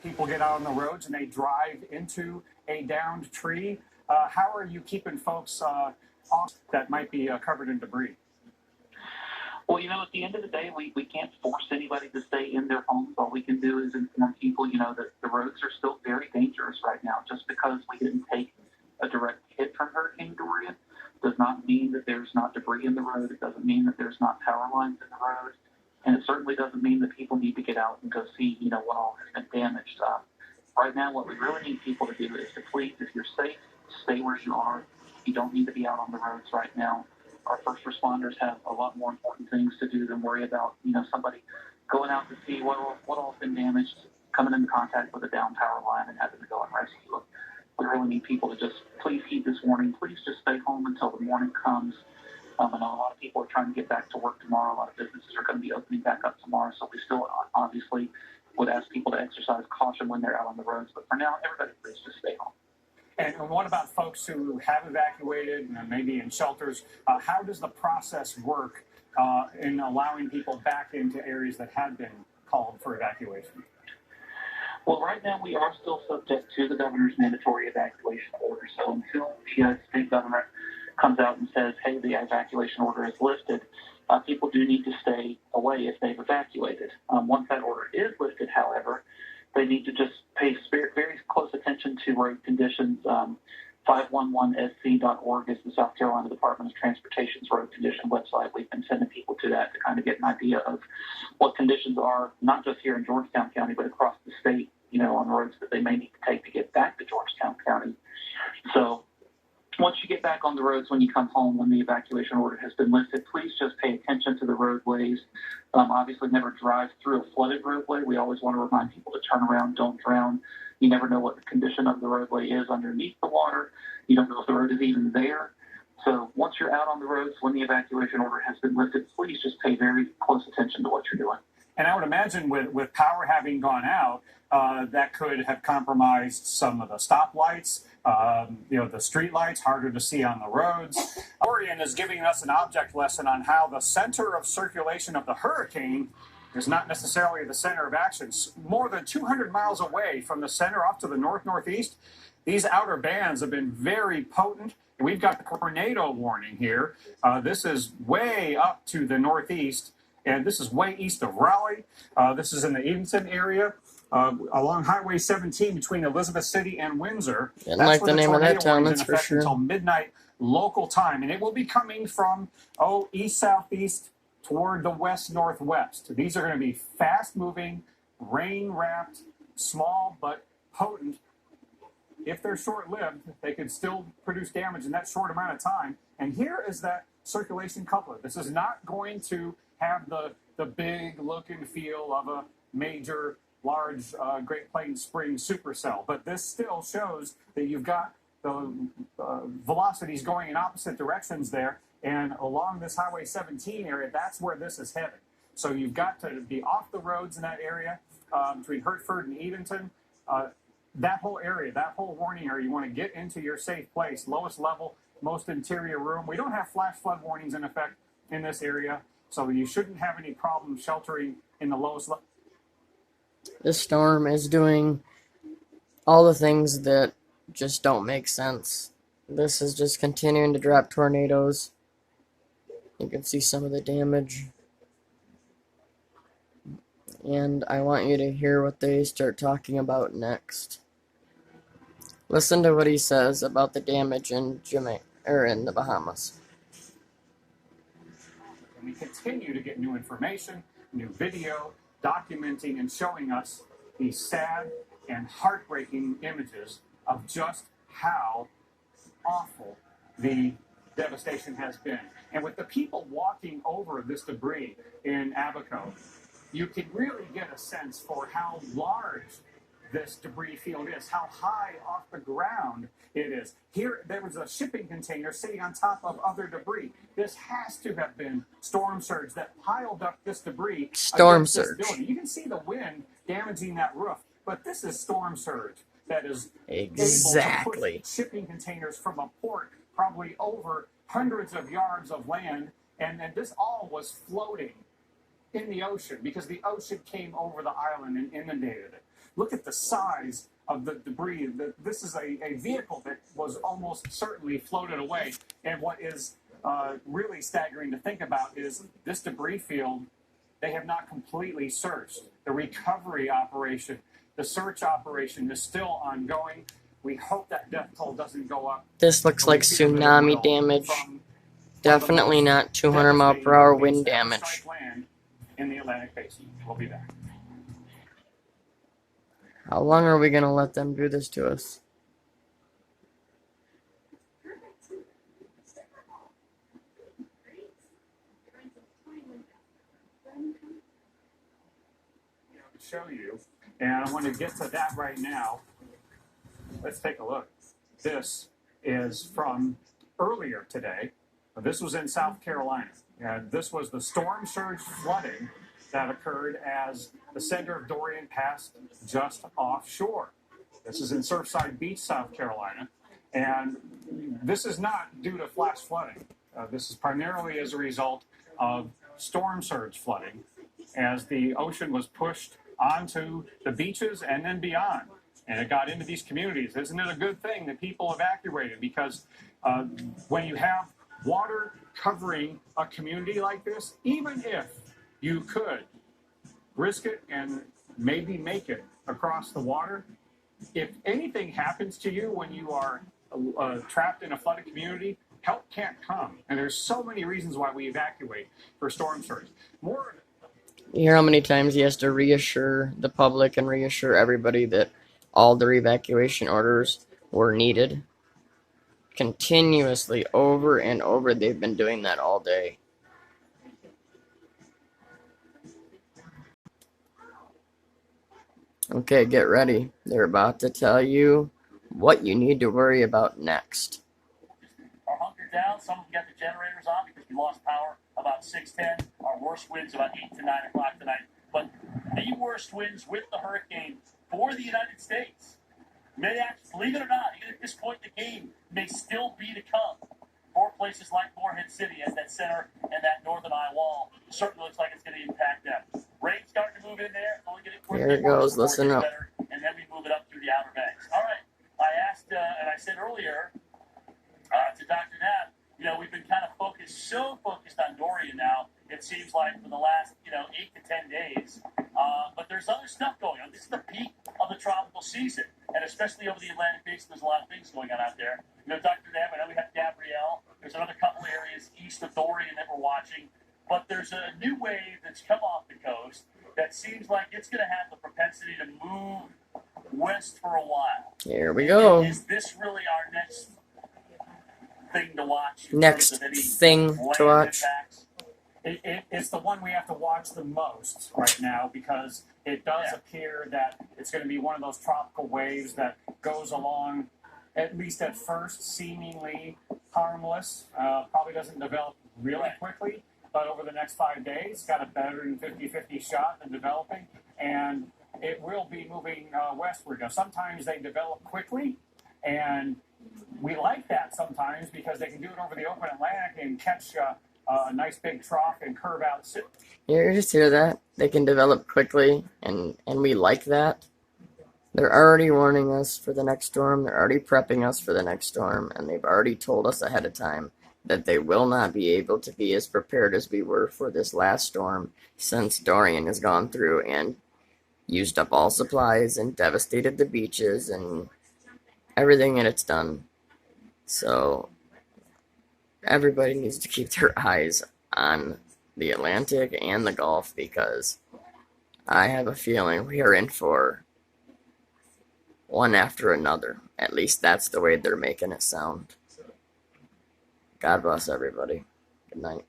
people get out on the roads and they drive into a downed tree. How are you keeping folks off that might be covered in debris? Well, at the end of the day, we can't force anybody to stay in their homes. All we can do is inform people, that the roads are still very dangerous right now. Just because we didn't take a direct hit from Hurricane Dorian does not mean that there's not debris in the road. It doesn't mean that there's not power lines in the road. And it certainly doesn't mean that people need to get out and go see, what all has been damaged. Right now, what we really need people to do is to please, if you're safe, stay where you are. You don't need to be out on the roads right now. Our first responders have a lot more important things to do than worry about, somebody going out to see what all has been damaged, coming into contact with a down power line and having to go and rescue. We really need people to just please heed this warning. Please just stay home until the morning comes. I know a lot of people are trying to get back to work tomorrow. A lot of businesses are going to be opening back up tomorrow. So we still obviously would ask people to exercise caution when they're out on the roads. But for now, everybody please just stay home. And what about folks who have evacuated, maybe in shelters? How does the process work in allowing people back into areas that have been called for evacuation? Well, right now we are still subject to the governor's mandatory evacuation order. So until the state governor comes out and says, hey, the evacuation order is lifted, people do need to stay away if they've evacuated. Once that order is lifted, however, they need to just pay very close attention to road conditions. 511sc.org is the South Carolina Department of Transportation's road condition website. We've been sending people to that to kind of get an idea of what conditions are, not just here in Georgetown County, but across the state, on the roads that they may need to take to get back to Georgetown County. So once you get back on the roads, when you come home, when the evacuation order has been lifted, please just pay attention to the roadways. Obviously, never drive through a flooded roadway. We always want to remind people to turn around, don't drown. You never know what the condition of the roadway is underneath the water. You don't know if the road is even there. So once you're out on the roads, when the evacuation order has been lifted, please just pay very close attention to what you're doing. And I would imagine with power having gone out, that could have compromised some of the stoplights, the street lights, harder to see on the roads. DORIAN is giving us an object lesson on how the center of circulation of the hurricane is not necessarily the center of action. More than 200 miles away from the center off to the northeast, these outer bands have been very potent. We've got the tornado warning here. This is way up to the northeast, and this is way east of Raleigh. This is in the Evanston area. Along Highway 17 between Elizabeth City and Windsor. Didn't like the name of that town, that's for sure. Until midnight local time, and it will be coming from east-southeast toward the west-northwest. These are going to be fast-moving, rain-wrapped, small but potent. If they're short-lived, they could still produce damage in that short amount of time. And here is that circulation coupler. This is not going to have the big look and feel of a major large Great Plains Spring supercell, but this still shows that you've got the velocities going in opposite directions there, and along this Highway 17 area, that's where this is headed. So you've got to be off the roads in that area between Hertford and Edenton. That whole area, that whole warning area, you want to get into your safe place, lowest level, most interior room. We don't have flash flood warnings in effect in this area, so you shouldn't have any problem sheltering in the lowest level. This storm is doing all the things that just don't make sense. This is just continuing to drop tornadoes. You can see some of the damage. And I want you to hear what they start talking about next. Listen to what he says about the damage in in the Bahamas. And we continue to get new information, new video, documenting and showing us these sad and heartbreaking images of just how awful the devastation has been. And with the people walking over this debris in Abaco, you can really get a sense for how large this debris field is, how high off the ground it is. Here, there was a shipping container sitting on top of other debris. This has to have been storm surge that piled up this debris. Storm surge. You can see the wind damaging that roof, but this is storm surge that is exactly able to push shipping containers from a port probably over hundreds of yards of land, and this all was floating in the ocean because the ocean came over the island and inundated it. look at the size of the debris. This is a vehicle that was almost certainly floated away. And what is really staggering to think about is this debris field, they have not completely searched. The recovery operation, the search operation is still ongoing. We hope that death toll doesn't go up. This looks like tsunami damage. Definitely not 200 mile per hour wind damage. In the Atlantic Basin. We'll be back. How long are we going to let them do this to us? Show you, and I want to get to that right now. Let's take a look. This is from earlier today. This was in South Carolina, and this was the storm surge flooding that occurred as the center of Dorian passed just offshore. This is in Surfside Beach, South Carolina, and this is not due to flash flooding. This is primarily as a result of storm surge flooding as the ocean was pushed onto the beaches and then beyond. And it got into these communities. Isn't it a good thing that people evacuated? Because when you have water covering a community like this, even if you could risk it and maybe make it across the water, if anything happens to you when you are trapped in a flooded community, help can't come. And there's so many reasons why we evacuate for storm surge. More. You hear how many times he has to reassure the public and reassure everybody that all their evacuation orders were needed? Continuously, over and over, they've been doing that all day. Okay, get ready. They're about to tell you what you need to worry about next. Our hunkered down. Some of them got the generators on because we lost power about 6:10. Our worst winds about 8 to 9 o'clock tonight. But the worst winds with the hurricane for the United States may actually, believe it or not, even at this point in the game, may still be to come for places like Morehead City as that center and that northern eye wall. Certainly looks like it's going to impact them. Rain starting to move in there. Here it goes. Listen up. And then we move it up through the Outer Banks. All right. I asked, and I said earlier to Dr. Knapp, we've been kind of so focused on Dorian now, it seems like for the last, 8 to 10 days. But there's other stuff going on. This is the peak of the tropical season. And especially over the Atlantic Basin, there's a lot of things going on out there. Dr. Knapp, I know we have Gabrielle. There's another couple areas east of Dorian that we're watching. But there's a new wave that's come off the coast that seems like it's going to have the propensity to move west for a while. Here we go. Is this really our next thing to watch? Next thing to watch. It's the one we have to watch the most right now because it does appear that it's going to be one of those tropical waves that goes along, at least at first, seemingly harmless. Probably doesn't develop really quickly, but over the next 5 days, got a better than 50-50 shot in developing, and it will be moving westward. Now, sometimes they develop quickly, and we like that sometimes because they can do it over the open Atlantic and catch a nice big trough and curve out. You just hear that? They can develop quickly, and we like that. They're already warning us for the next storm. They're already prepping us for the next storm, and they've already told us ahead of time that they will not be able to be as prepared as we were for this last storm since Dorian has gone through and used up all supplies and devastated the beaches and everything that it's done. So everybody needs to keep their eyes on the Atlantic and the Gulf because I have a feeling we are in for one after another. At least that's the way they're making it sound. God bless everybody. Good night.